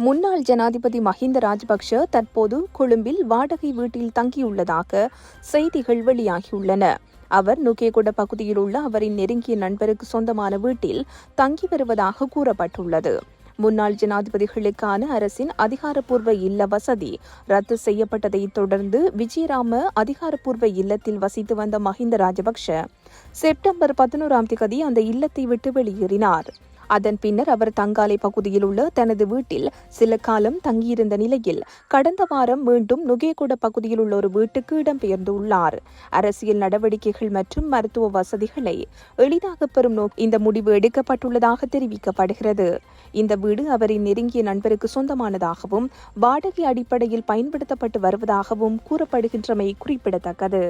முன்னாள் ஜனாதிபதி மஹிந்த ராஜபக்ஷ தற்போது கொழும்பில் வாடகை வீட்டில் தங்கியுள்ளதாக செய்திகள் வெளியாகியுள்ளன. அவர் நுகேகொட பகுதியில் உள்ள அவரின் நெருங்கிய நண்பருக்கு சொந்தமான வீட்டில் தங்கி வருவதாக கூறப்பட்டுள்ளது. முன்னாள் ஜனாதிபதிகளுக்கான அரசின் அதிகாரப்பூர்வ இல்ல வசதி ரத்து செய்யப்பட்டதைத் தொடர்ந்து விஜயராம அதிகாரப்பூர்வ இல்லத்தில் வசித்து வந்த மஹிந்த ராஜபக்ஷ செப்டம்பர் 11 அந்த இல்லத்தை விட்டு வெளியேறினார். அதன் பின்னர் அவர் தங்காலை பகுதியில் உள்ள தனது வீட்டில் சில காலம் தங்கியிருந்த நிலையில் கடந்த வாரம் மீண்டும் நுகேகொட பகுதியில் உள்ள ஒரு வீட்டுக்கு இடம்பெயர்ந்துள்ளார். அரசியல் நடவடிக்கைகள் மற்றும் மருத்துவ வசதிகளை எளிதாக பெறும் இந்த முடிவு எடுக்கப்பட்டுள்ளதாக தெரிவிக்கப்படுகிறது. இந்த வீடு அவரின் நெருங்கிய நண்பருக்கு சொந்தமானதாகவும் வாடகை அடிப்படையில் பயன்படுத்தப்பட்டு வருவதாகவும் கூறப்படுகின்றமை குறிப்பிடத்தக்கது.